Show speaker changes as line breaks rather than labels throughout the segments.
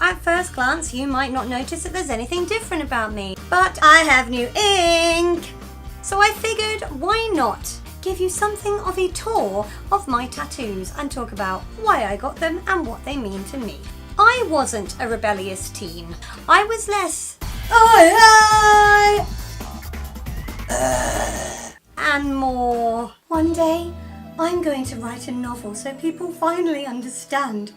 at first glance you might not notice that there's anything different about me, but I have new ink! So I figured, why not give you something of a tour of my tattoos and talk about why I got them and what they mean to me. I wasn't a rebellious teen. I was less and more. One day, I'm going to write a novel so people finally understand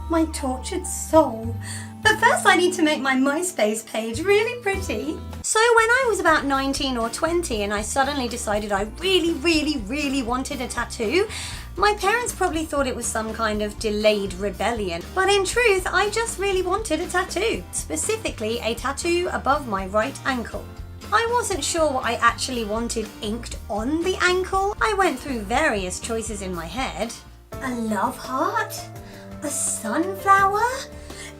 my tortured soul. But first I need to make my MySpace page really pretty. So when I was about 19 or 20 and I suddenly decided I really wanted a tattoo, my parents probably thought it was some kind of delayed rebellion. But in truth, I just really wanted a tattoo. Specifically, a tattoo above my right ankle. I wasn't sure what I actually wanted inked on the ankle. I went through various choices in my head. A love heart? A sunflower?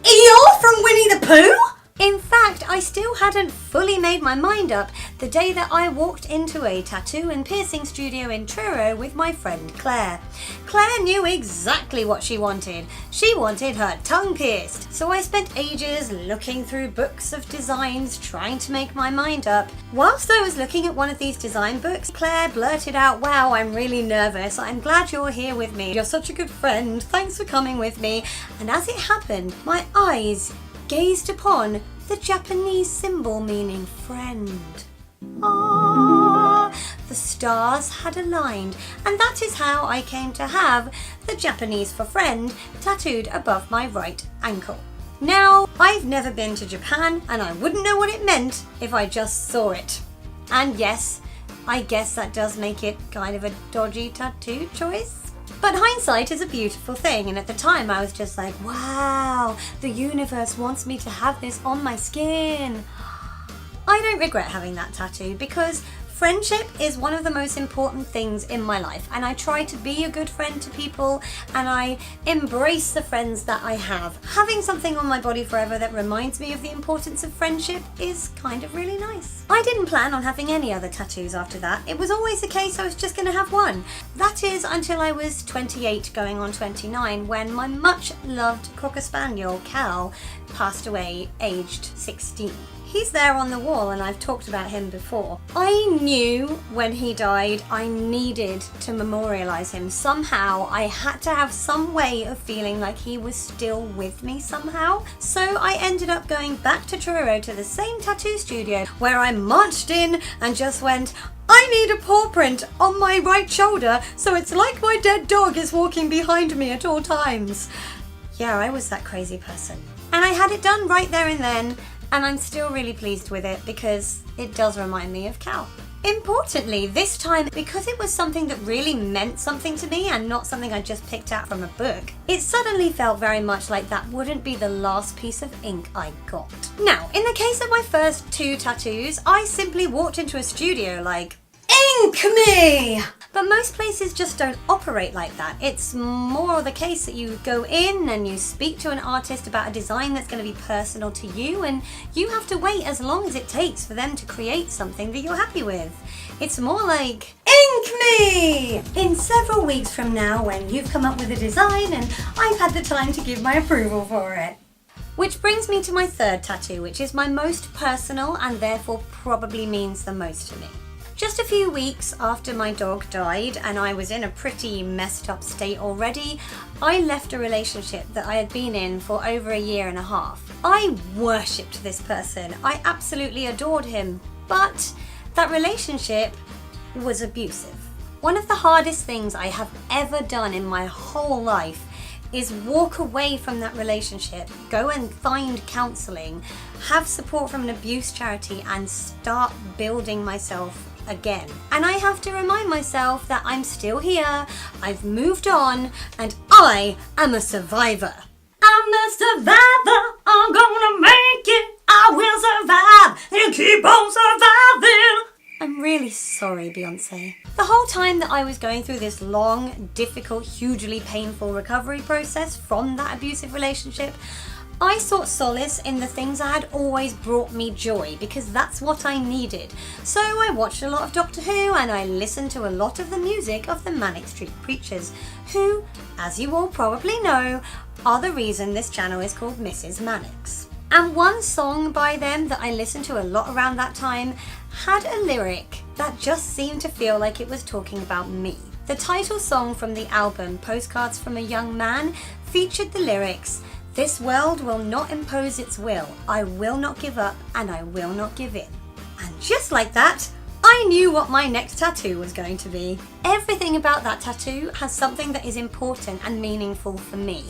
Eeyore from Winnie the Pooh? In fact, I still hadn't fully made my mind up the day that I walked into a tattoo and piercing studio in Truro with my friend Claire. Claire knew exactly what she wanted. She wanted her tongue pierced. So I spent ages looking through books of designs trying to make my mind up. Whilst I was looking at one of these design books, Claire blurted out, "Wow, I'm really nervous. I'm glad you're here with me. You're such a good friend. Thanks for coming with me." And as it happened, my eyes gazed upon the Japanese symbol meaning friend. Ah, the stars had aligned, and that is how I came to have the Japanese for friend tattooed above my right ankle. Now, I've never been to Japan, and I wouldn't know what it meant if I just saw it. And yes, I guess that does make it kind of a dodgy tattoo choice. But hindsight is a beautiful thing, and at the time I was just like, wow, the universe wants me to have this on my skin. I don't regret having that tattoo because friendship is one of the most important things in my life, and I try to be a good friend to people and I embrace the friends that I have. Having something on my body forever that reminds me of the importance of friendship is kind of really nice. I didn't plan on having any other tattoos after that. It was always the case I was just going to have one. That is until I was 28 going on 29 when my much loved Cocker Spaniel, Cal, passed away aged 16. He's there on the wall and I've talked about him before. I knew when he died I needed to memorialize him. Somehow I had to have some way of feeling like he was still with me somehow. So I ended up going back to Truro to the same tattoo studio where I marched in and just went, I need a paw print on my right shoulder so it's like my dead dog is walking behind me at all times. Yeah, I was that crazy person. And I had it done right there and then. And I'm still really pleased with it because it does remind me of Cal. Importantly, this time, because it was something that really meant something to me and not something I just picked out from a book, it suddenly felt very much like that wouldn't be the last piece of ink I got. Now, in the case of my first 2 tattoos, I simply walked into a studio like, ink me! But most places just don't operate like that. It's more the case that you go in and you speak to an artist about a design that's going to be personal to you, and you have to wait as long as it takes for them to create something that you're happy with. It's more like, ink me! In several weeks from now when you've come up with a design and I've had the time to give my approval for it. Which brings me to my third tattoo, which is my most personal and therefore probably means the most to me. Just a few weeks after my dog died and I was in a pretty messed up state already, I left a relationship that I had been in for over a year and a half. I worshipped this person. I absolutely adored him, but that relationship was abusive. One of the hardest things I have ever done in my whole life is walk away from that relationship, go and find counselling, have support from an abuse charity and start building myself again. And I have to remind myself that I'm still here, I've moved on, and I am a survivor. I'm a survivor, I'm gonna make it, I will survive and keep on surviving. I'm really sorry, Beyonce. The whole time that I was going through this long, difficult, hugely painful recovery process from that abusive relationship, I sought solace in the things that had always brought me joy because that's what I needed. So I watched a lot of Doctor Who and I listened to a lot of the music of the Manic Street Preachers, who, as you all probably know, are the reason this channel is called MrsManics. And one song by them that I listened to a lot around that time had a lyric that just seemed to feel like it was talking about me. The title song from the album, Postcards from a Young Man, featured the lyrics, "This world will not impose its will. I will not give up and I will not give in." And just like that, I knew what my next tattoo was going to be. Everything about that tattoo has something that is important and meaningful for me.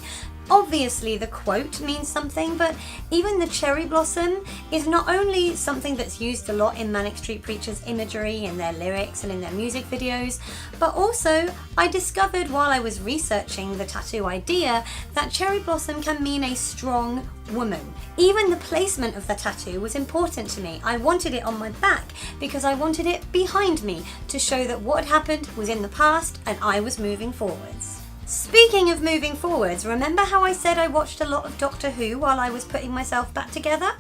Obviously the quote means something, but even the cherry blossom is not only something that's used a lot in Manic Street Preachers' imagery, in their lyrics and in their music videos, but also I discovered while I was researching the tattoo idea that cherry blossom can mean a strong woman. Even the placement of the tattoo was important to me. I wanted it on my back because I wanted it behind me to show that what had happened was in the past and I was moving forwards. Speaking of moving forwards, remember how I said I watched a lot of Doctor Who while I was putting myself back together?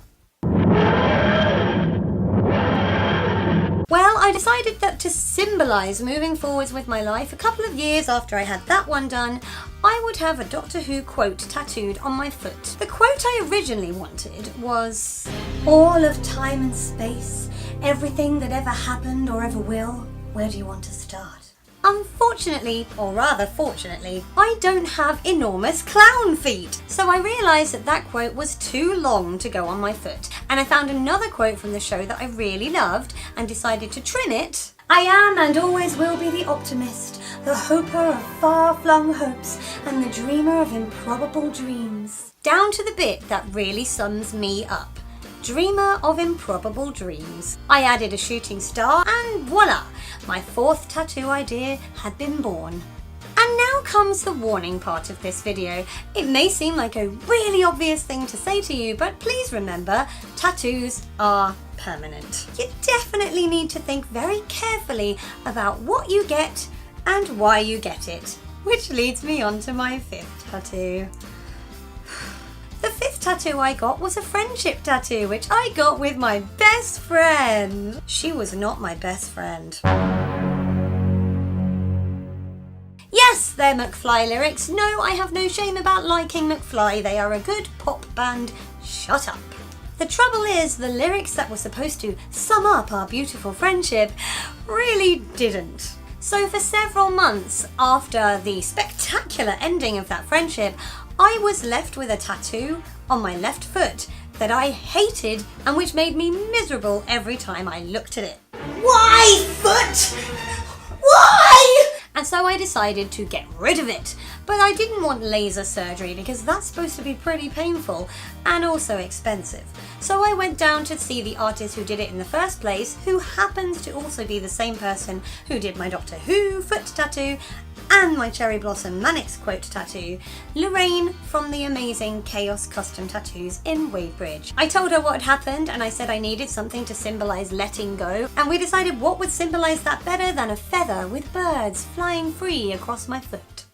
Well, I decided that to symbolise moving forwards with my life, a couple of years after I had that one done, I would have a Doctor Who quote tattooed on my foot. The quote I originally wanted was, "All of time and space, everything that ever happened or ever will, where do you want to start?" Unfortunately, or rather fortunately, I don't have enormous clown feet. So I realised that that quote was too long to go on my foot. And I found another quote from the show that I really loved and decided to trim it. "I am and always will be the optimist, the hoper of far-flung hopes, and the dreamer of improbable dreams." Down to the bit that really sums me up. Dreamer of improbable dreams. I added a shooting star and voila! My fourth tattoo idea had been born. And now comes the warning part of this video. It may seem like a really obvious thing to say to you, but please remember, tattoos are permanent. You definitely need to think very carefully about what you get and why you get it. Which leads me on to my fifth tattoo. The fifth tattoo I got was a friendship tattoo, which I got with my best friend. She was not my best friend. Yes, they're McFly lyrics. No, I have no shame about liking McFly. They are a good pop band. Shut up. The trouble is, the lyrics that were supposed to sum up our beautiful friendship really didn't. So for several months after the spectacular ending of that friendship, I was left with a tattoo on my left foot that I hated and which made me miserable every time I looked at it. Why, foot? Why? And so I decided to get rid of it. But I didn't want laser surgery because that's supposed to be pretty painful and also expensive. So I went down to see the artist who did it in the first place, who happens to also be the same person who did my Doctor Who foot tattoo and my Cherry Blossom Manics quote tattoo, Lorraine from the amazing Chaos Custom Tattoos in Wadebridge. I told her what had happened and I said I needed something to symbolise letting go, and we decided what would symbolise that better than a feather with birds flying free across my foot.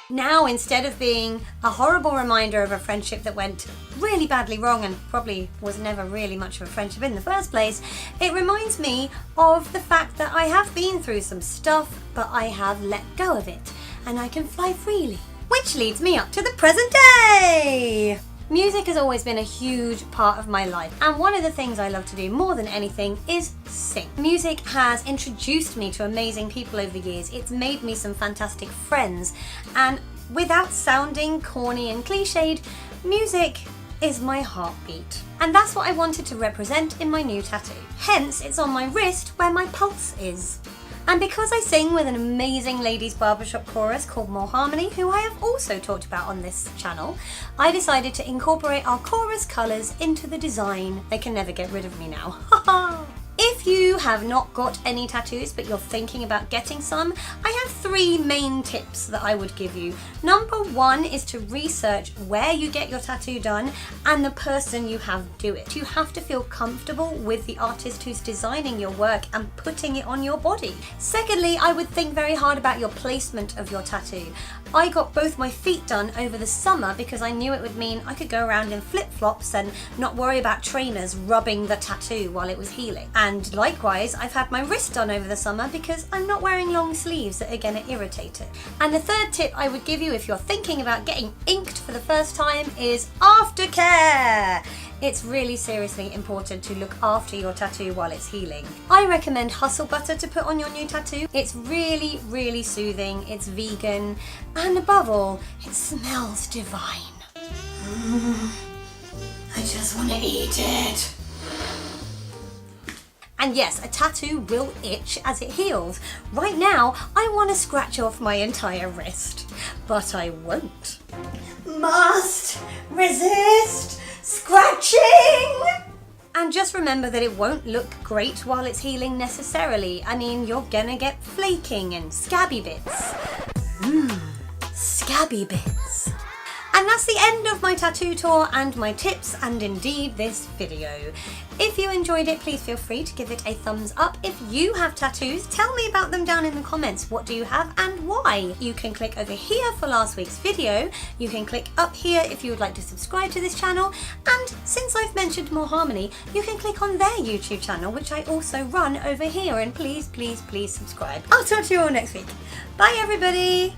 Now, instead of being a horrible reminder of a friendship that went really badly wrong and probably was never really much of a friendship in the first place, it reminds me of the fact that I have been through some stuff, but I have let go of it, and I can fly freely. Which leads me up to the present day! Music has always been a huge part of my life, and one of the things I love to do more than anything is sing. Music has introduced me to amazing people over the years. It's made me some fantastic friends, and without sounding corny and cliched, music is my heartbeat. And that's what I wanted to represent in my new tattoo. Hence, it's on my wrist where my pulse is. And because I sing with an amazing ladies barbershop chorus called More Harmony, who I have also talked about on this channel, I decided to incorporate our chorus colours into the design. They can never get rid of me now. Haha! If you have not got any tattoos but you're thinking about getting some, I have 3 main tips that I would give you. Number 1 is to research where you get your tattoo done and the person you have do it. You have to feel comfortable with the artist who's designing your work and putting it on your body. Secondly, I would think very hard about your placement of your tattoo. I got both my feet done over the summer because I knew it would mean I could go around in flip-flops and not worry about trainers rubbing the tattoo while it was healing. And And likewise, I've had my wrist done over the summer because I'm not wearing long sleeves that are going to irritate it. And the third tip I would give you if you're thinking about getting inked for the first time is aftercare. It's really seriously important to look after your tattoo while it's healing. I recommend Hustle Butter to put on your new tattoo. It's really, really soothing, it's vegan, and above all, it smells divine. I just want to eat it. And yes, a tattoo will itch as it heals. Right now, I want to scratch off my entire wrist, but I won't. Must resist scratching! And just remember that it won't look great while it's healing necessarily. I mean, you're gonna get flaking and scabby bits. Scabby bits. And that's the end of my tattoo tour and my tips and indeed this video. If you enjoyed it, please feel free to give it a thumbs up. If you have tattoos, tell me about them down in the comments. What do you have and why? You can click over here for last week's video. You can click up here if you would like to subscribe to this channel. And since I've mentioned More Harmony, you can click on their YouTube channel, which I also run over here. And please, please, please subscribe. I'll talk to you all next week. Bye, everybody.